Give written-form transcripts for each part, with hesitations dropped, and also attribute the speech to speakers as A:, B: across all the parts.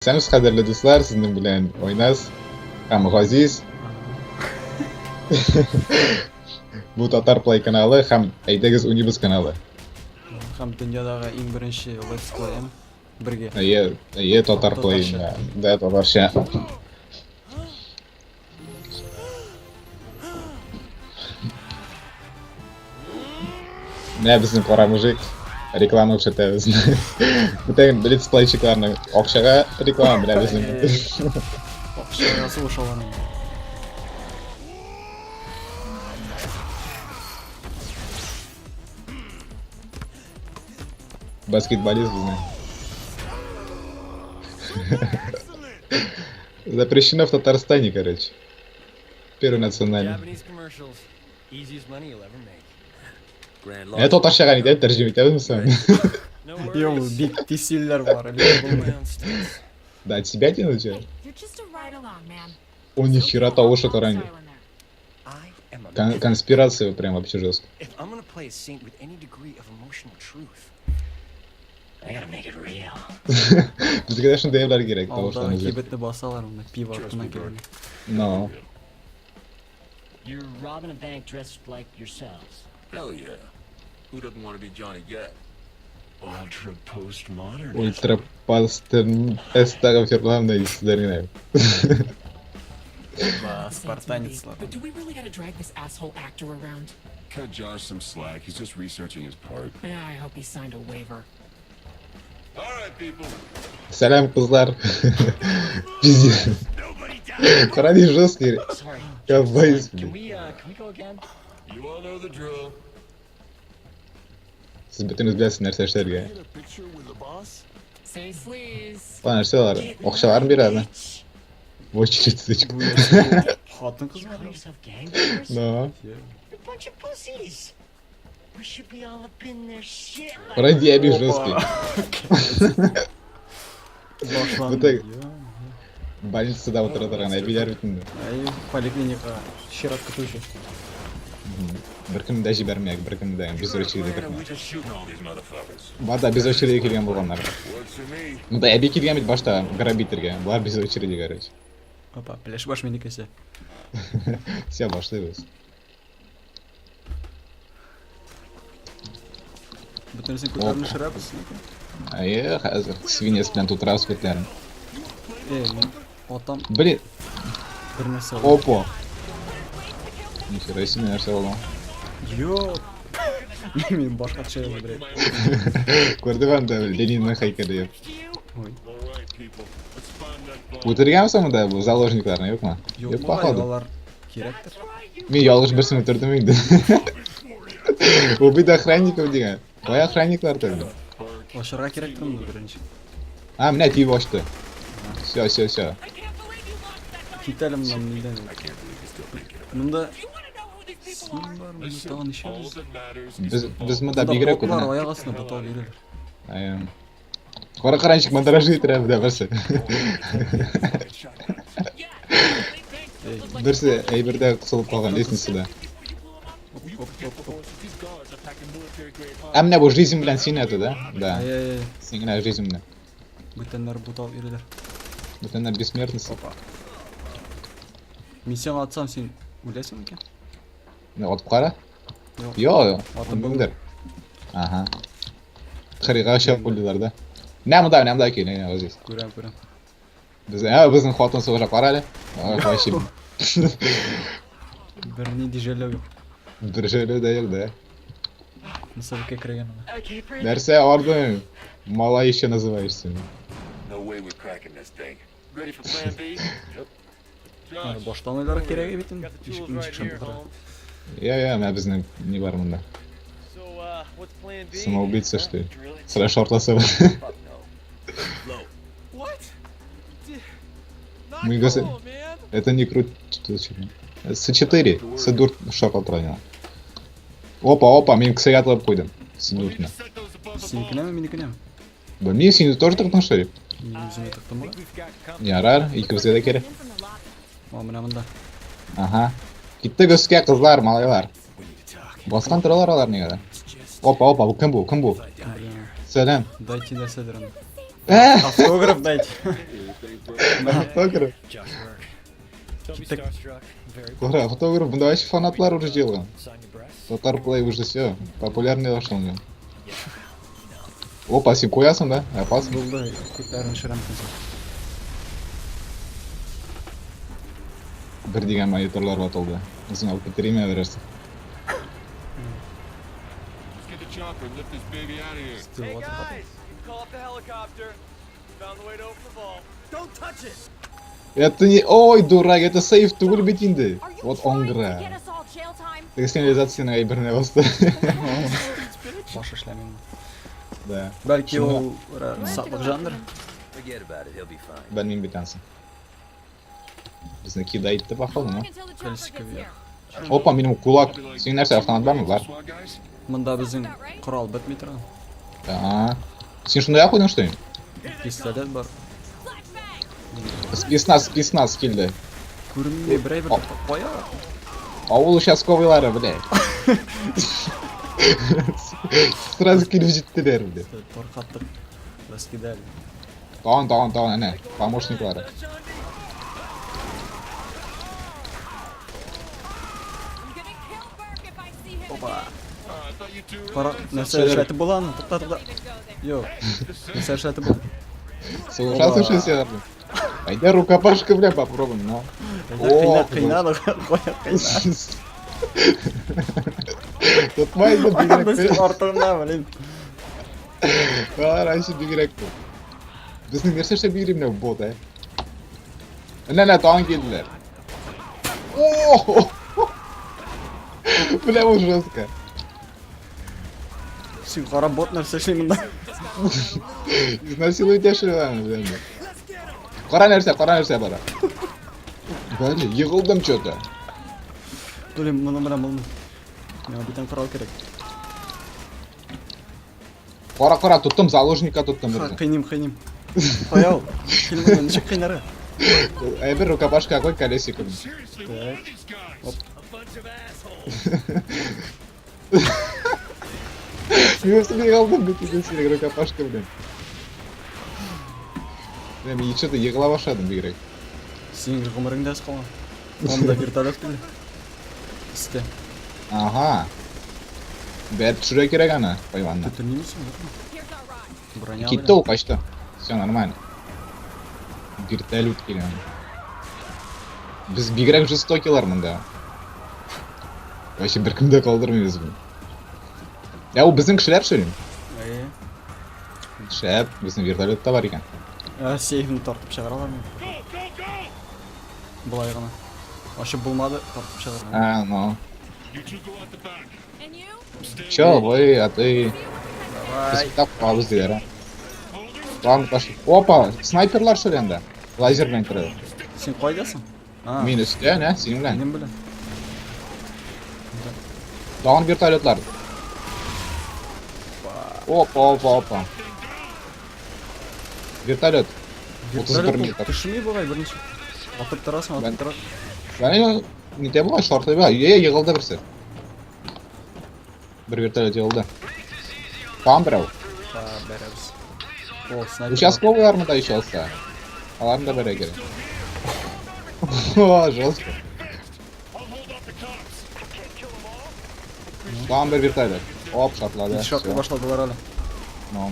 A: Barchamiz qadrli do'stlar, sizni bilan o'ynaz Hamg'aziz. Bu Tatar Play kanali ham Aydagiz Unibus kanali.
B: Ham dunyodagi eng birinchi Let's Play birga.
A: Tatar Play. Da, Tatarcha. Mana bizni qora mujik reklama o'xshatamiz. Butun Let's Playchilarni oqshaga reklama bilan bizni.
B: Oqshagasi o'shalarni.
A: Баскетболист bizni. Запрещено в Татарстане, короче. Первый национальный. Это Татарча не дает тәрҗемә итәбезме соң?
B: Йоу, бик тисилләр бар.
A: Да, от себя тянуть? О, нихера того, что Коран. Конспирация прям вообще жестко. Bizga da shunday evlar kerak, tovushlarni.
B: Alda kibetni basalar uni pivo ortidan keladi.
A: No.
C: You're robbing a bank dressed like yourselves.
D: Hell yeah. Who doesn't want to be Johnny Gat?
C: Ultra postmodern.
A: Ультра пастер ферланный sizlarga.
B: Spartanецlar.
E: But do we really gotta drag this asshole actor around?
D: Cut Josh some slack. He's just researching his part.
E: Yeah, I hope he signed a waiver.
D: All right, people.
A: Salam qizlar. Пиздец. Qaradi жесткий.
C: Sorry.
A: Ковбойс.
C: Can we go again?
D: You all know the drill.
A: Siz butunuz bilasizlar narsa ishlarga.
D: Get a picture with the boss?
E: Say sleaze.
A: Qana narsalar, o'xshalarni beradi. В очередь сычка.
B: Xotin qiz
C: Call yourself gangsters?
A: No.
C: You're a bunch of pussies. We should be all up in their shit.
A: Qaradi abi жесткий.
B: Boshlandi.
A: Больницада o'tiradigan abilar bitindi.
B: Ay, poliklinika shirat kutuvchi.
A: Bir kimni da jibarmaylik, bir kimni da biz o'chirib
D: We're
A: turibmiz.
D: just shooting all these motherfuckers.
A: Bada biz o'chirib kelgan bo'lganlar.
D: Works for me.
A: Bunda abi kelgan edi boshda grabitirga. Bular biz o'chirib короче.
B: Opa, plash bosh menikasi.
A: Все, boshlaymiz.
B: Butunisi ko'tarni shirabsiz.
A: Hozir svinyas bilan to'tiramiz ko'tarib.
B: Men otam
A: Блин,
B: bir narsa.
A: опа. Нихера себе narsa bo'ldi.
B: Yo. Men boshqacha bildim.
A: Ko'rdim anda Leninning haykali.
B: Voy.
D: All right, people. Let's find that boss.
A: O'tirganmisan unda bu заложникларni yo'qmi?
B: Yo'q,
A: poходу.
B: ular kerakdir.
A: Men yolg'iz birsini o'tirdim endi. Убить охранников degan. Voy охранниклар dedi.
B: Oshirga kerakdirmi birinchi?
A: Ha, mana tiyib ochdi. Все.
B: Kitalimdan bundan. Bunda sim bor, bunda tag'in ish
D: All
B: yo'q.
D: that matters is
A: Biz bunda bigra
B: Ular
A: ko'rdik.
B: oyoq ostida botol yuradi.
A: Qora qaranchiq montajni yitiradi birsi. Birsi ayberda qisilib qolgan esnisida. Amna bu жизнь bilan sinadi-da. Da.
B: Ay,
A: Singina жизнь bilan.
B: butunlar botol yuradi.
A: Butunlar бессмертность.
B: Men sen atsam sen o'laysan ekan.
A: Ne otib qara?
B: Yo'q.
A: Yo'q,
B: Otib
A: bundir. Aha. Xiriga shab qo'ldilarda. Namda keling, o'zingiz.
B: Ko'ram.
A: Bizning xotin so'rab qaradi. Voy,
B: Bir ne dijalav yo'q.
A: Dirjada yo'q-da.
B: Musobaqaga kirgan uni.
C: Okay, Brandon.
A: Narsa ordin. Mala еще называешься.
D: no way we're cracking this thing. Ready for plan B?
B: Mana boshdan o'ylar kerak edi bitin. Eshikni chiqishim turadi.
A: Я, men bizning ne bor bunda?
F: So, what's plan B?
A: Самоубийца, что ли? Сразу шортласа.
F: Fuck no. What? Not
A: Мы его...
F: cool, man.
A: Это не круто. С4. С4 шорт отранил. Опа, men kisiga atlab qo'ydim. Sinurni.
D: Set those above the
B: Senikimi, menikimi?
A: Men seni тоже tiqdim что ли?
B: Yuzimga tiqdimmi?
F: We've got company.
A: Yarar, ikkimizga da kerak.
B: Mana bunda.
A: Aha. Bitta go'sga qizlar, malaylar. Bosqan turalar ular nega? Опа, bu kim bu? Salam.
B: Daychi narsadir uni. Автограф дайте.
A: Фотограф.
F: Just work. Don't be
B: Keep the-
F: starstruck. Very
A: Кора, фотограф, да вообще фанатлар уже делаем.
F: sign your breasts.
A: Татар плей уже все, популярный вошел мне. Опа, сен коясың да? Опасно.
B: Болды. Көтәрін шырамкасы.
A: Бір деген мониторлар батылды. Өзің алып кетірейме берерсің.
D: Let's get the chopper and lift this baby out of here.
F: Hey guys, call up the helicopter. Found the way to open the vault. Don't touch it.
A: Это не... Ой, дурак, это сейф түгіл бит инде. Вот он
G: Get
A: гра.
G: us all jail time.
A: Сигнализацияның әйберіне басты.
B: Баш эшләмим.
A: Да.
B: Бәлки ул сатлык жандыр.
F: Forget about it. He'll be fine.
A: Білмейм бит ансын. Бізді кидайды походу, ну.
G: Until the chopper
B: Колесико
G: gets
B: вверх.
G: here.
A: Опа, менің кулак. Сен нәрсе автомат бар ма? Бар.
D: SWAT guys?
B: Мында безнең корал бетми торган.
A: Да. Сен шундай ақ қойдың, что ли?
B: Пистолет бар.
A: Спецназ келді.
B: Күренмей берәй-бер кая.
A: Ауыл участковыйлары, бля. Сразу келіп жеттілер, бля.
B: Торқаттык. Раскидали.
A: Тағын, әне. Помощниклары.
G: I'm gonna kill Burke if I see him
B: Опа.
G: again.
D: I thought you two were
B: Кара,
D: in
B: нәрсә эшләтеп буланы? Тукта.
G: Way to go there.
B: Йо. Нәрсә эшләтеп бул?
A: Слушай, слушай, пойди рукопашка, бля, попробуем, ну.
B: Кыйнады, коя кыйнады.
A: Тут майда
B: Без
A: бигрәк.
B: артында, блин.
A: Раньше бигрәк бу. Безнең нәрсә эшләп бигрәк менә бот, Әнә тагын килделәр. О! Бля, бу жестко.
B: Син кара бот нәрсә эшли монда?
A: Изнасилуйте шуны, бля. Кара нәрсә бара. Бля, егылдым что-то.
B: Блин, моны белән булмый. Миңа битен корал керек.
A: Кара, туттым, заложника туттым.
B: Кыйним. Кояу. Килмәгән ничек кыйнары?
A: Бер рукопашка какой колесико.
D: Seriously, what are these guys?
F: A bunch of assholes.
A: Мен себе егылдым, бетиген сирек рукопашка, блин. Мен что-то егыла башладым бигрәк.
B: Син гомереңдә скалган. Анда вертолет килде. Исте.
A: Ага. Бәт төшерә кирәк аны, хайванны.
B: Төтенмисең?
G: Here's our ride.
B: Броня.
A: Китте ул качты. Все нормально. Вертолет килгән. Без бигрәк жестокилар монда. Вообще беркемдә калдырмыйбыз бу. Я ул безнең кешеләр шул. Шәп, безнең вертолет та бар икән.
B: Сейфны тартып чыгаралар мин. Булай гына. Ачып булмады, тартып чыгаралар.
A: А, ну.
D: You two go out the back.
G: And you?
D: Stay
A: Чё, вы, а ты...
B: Давай.
A: Так, пауза диләр. Ладно, пошли. Опа, снайперлар шул янда. Лазер белән керә.
B: Син кайдасың? А,
A: Мин өстә, нә, синең белән.
B: минем белән.
A: Тагын вертолетлар. Опа. Вертолет. 31 метр.
B: Төшми булай берничә. Атып торасың,
A: Мен-
B: атып торасың.
A: Яни, не те була, шортлый ба. Егылды берсе. Бер вертолет егылды. Там берәү.
B: Та бәрәбез. О, снайпер.
A: Участковыйлар да еще алса. Аларны да берә кирәк. О, жестко.
D: I'll hold off the cops.
A: Там бер вертолет. Оп, шартлады.
B: Шатка
A: Всё.
B: башладылар әле.
A: Ну.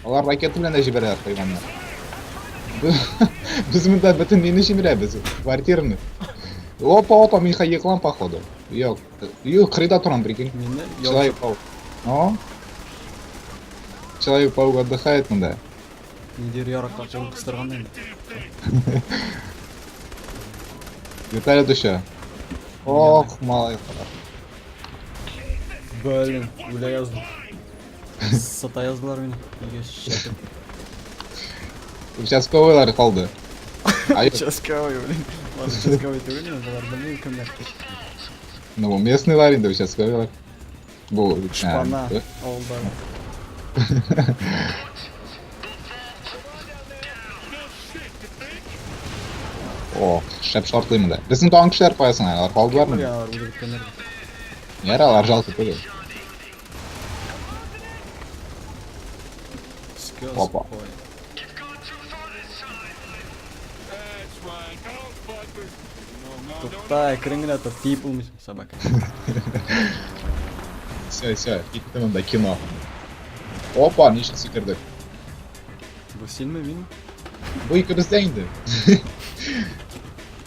A: Алар ракета белән дә җибәрәләр хайваннар. Без монда бөтен нейне җибәрәбез. Квартираны. Опа, мин егылам походу. Юк, кырыйда торам, прикинь.
B: Мине
A: Человек-паук. О. Человек-паук отдыхает монда.
B: нидер яракка кул кыстырган инде.
A: Вертолет еще. Ох, малый.
B: Блин, үлә яздым. Сата яздылар мине. Нигә шәкер.
A: Участковыйлар калды. Ай,
B: Участковый, блин. Ладно, участковый түгел, алар белмим кемнәр.
A: ну местныйлар инде участковыйлар. Бу
B: Шпана, авылда.
A: О, шәп шартлыйм да. Безнең тагын кешеләр каясың, алар калдылармы?
B: Алар үлеп киткәннәр.
A: Яралар жалко көре.
B: Сказ.
A: Опа.
B: Ой.
D: That's right. Don't fuck with... No,
B: Тупая крынгата, ты помнишь, собака.
A: Все, gitti bunda kino. Опа, ничего секірдік.
B: Bu silme benim.
A: Bu ikimizde indi.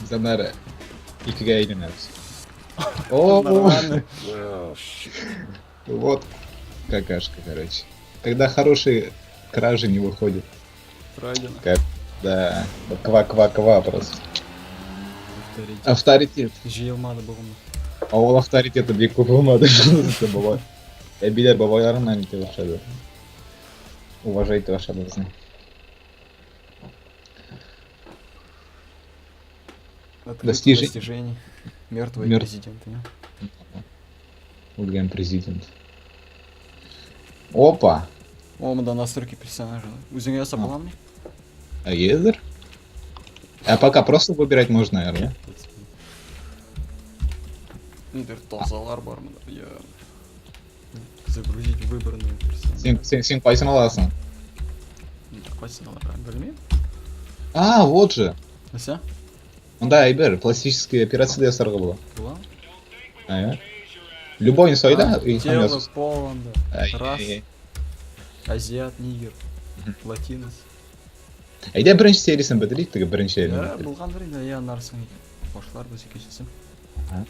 A: Biz onları ikiga aylanamiz. О,
B: Нормально.
D: Well, shit.
A: вот какашка, короче. Когда хорошие кражи не выходят.
B: Пройдено.
A: Да, вот ква-ква-ква просто.
B: Авторитет.
A: Авторитет.
B: Жиылмады бұғымды.
A: А ол авторитеті бек көп болмады. Бабай. Билер бабайларынан нете башады. Уважайте башады бізді.
B: Достижений. Мертвый
A: Мертв.
B: президент. Не?
A: Өлген президент. Опа!
B: О, мында настройки персонажа. Өзіңе жасап боламын?
A: А езер? А пока просто выбирать можно, наверное.
B: Тазалар бар мында. Я... Загрузить выбранные персонажи.
A: Сен қайсын аласың?
B: Қайсын алар, білмеймін.
A: А, вот же.
B: Нәсе?
A: Онда айбер, пластические операции жасарға болады.
B: Була?
A: Ая. Любой сойда и
B: Тело Поланда. Рас.
A: Ай.
B: Азиат, нигер. Латинос.
A: Айда бірінші сериясын бітірейік, тігі бірінші
B: Я
A: сериясын.
B: болған бір, я нарсың екен. Қошлар біз екіншісі.
A: А?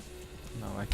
B: Давай.